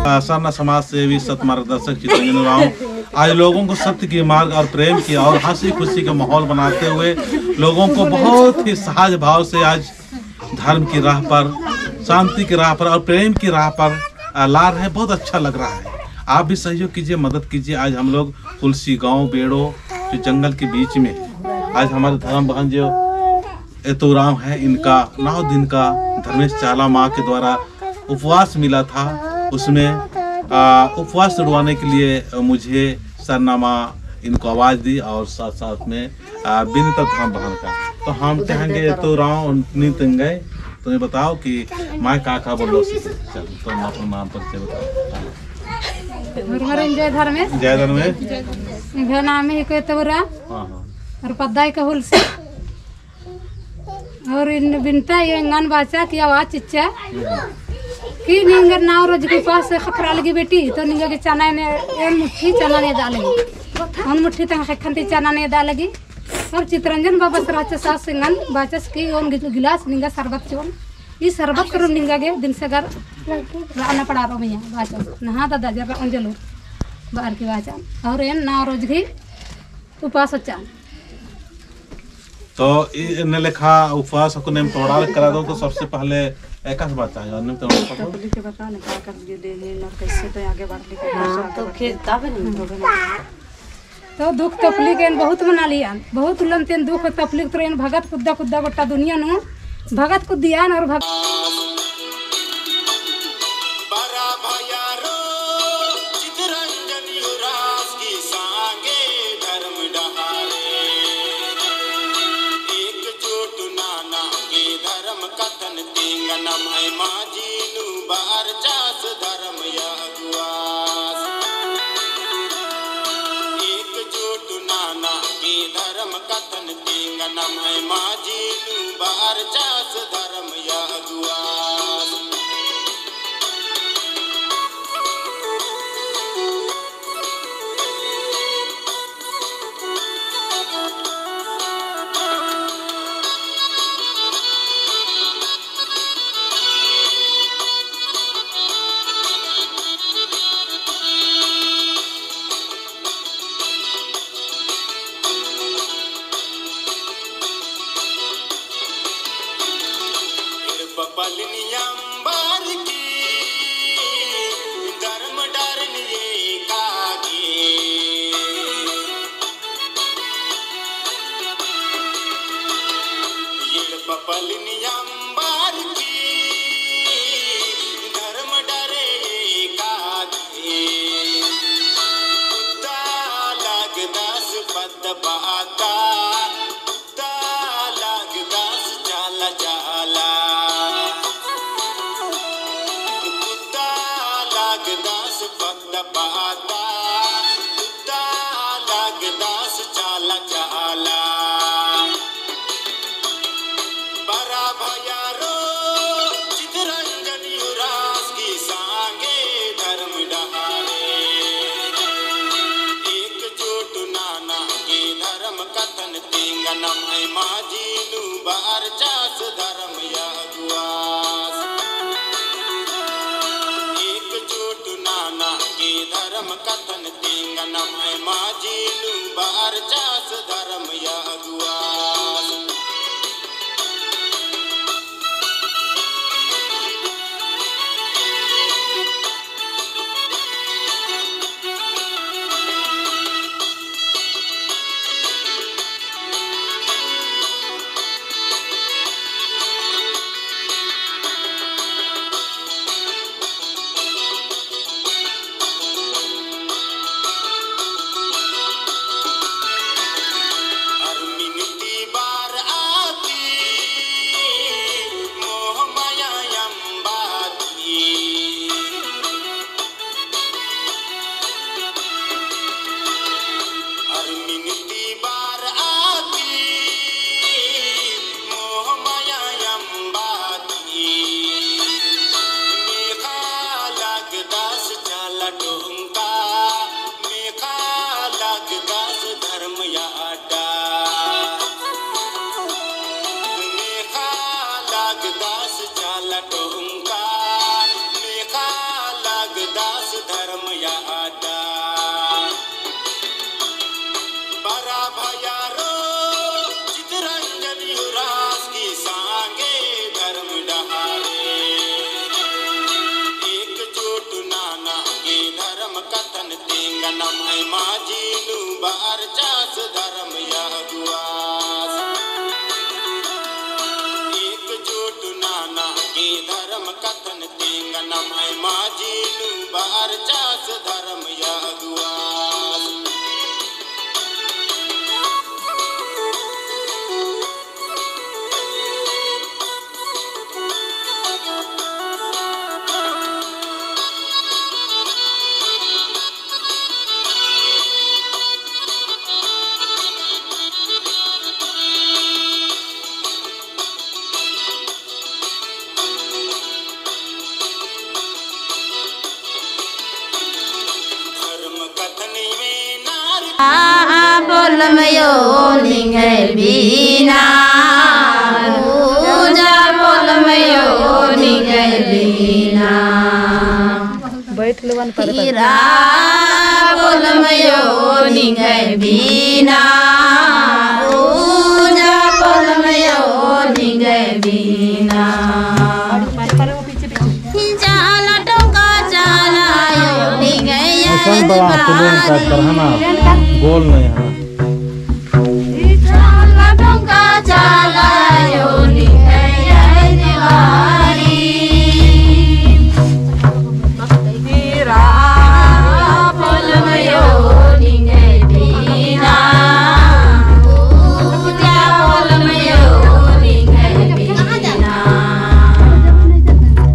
सरना समाज सेवी सत मार्गदर्शक चितरंजन राव आज लोगों को सत्य की मार्ग और प्रेम की और हंसी खुशी का माहौल बनाते हुए लोगों को बहुत ही सहज भाव से आज धर्म की राह पर, शांति की राह पर और प्रेम की राह पर ला रहे हैं। बहुत अच्छा लग रहा है। आप भी सहयोग कीजिए, मदद कीजिए। आज हम लोग तुलसी गांव बेड़ो जो जंगल के बीच में आज हमारे धर्म बहन जो एतोराम है, इनका 9 दिन का धर्मेश चाला माँ के द्वारा उपवास मिला था। उसमें उपवास छुड़वाने के लिए मुझे सरनामा इनको आवाज दी और साथ साथ में बिनता धर्म बहन का। तो हम चाहेंगे एतोराम गए, तुम्हें बताओ कि माँ का बोलो। चल तुम अपना नाम परिचय बताओ। जय धर्मेश। जय धर्मेश। मेरा नाम है एतोराम और पद्दाई का हुल से और इन बिनता ये इंगन बाचा की आवाज चिच्चा कि निंगर नाव रोज के पास खपरा लगी बेटी तो निंगा के चना ने एक मुट्ठी चना ने डालेगी उन मुट्ठी तक खंती चना ने डालेगी और चितरंजन बाबा सराचा सास सिंगन बाचस की उन गिलास निंगा शरबत चोन ये शरबत करो निंगा के दिन से घर लाना पड़ा रो भैया बाचस नहा दादा जरा अंजलो बाहर की बाचा और इन नाव रोज की उपवास चान तो इन लेखा उपवास को नेम तोड़ा करा दो। तो सबसे पहले एक बात चाहिए नेम तोड़ा के बता ना क्या कर दे ना कैसे तो आगे बढ़ के तो खेत तब नहीं तो दुख तकलीफ इन बहुत मना लिया बहुत लंतेन दुख तकलीफ तो इन भगत कुद्दा कुद्दा गोटा दुनिया नु भगत को दिया और कथन तेंगन मैं माझी बार चास धर्म यादुआस बोलमयो निंगे बीना पूजा बोलमयो निंगे बीना बैठ लेवन पर हीरा बोलमयो निंगे बीना पूजा बोलमयो निंगे बीना जाला टोका जाला यो निंगे गोल नहीं है।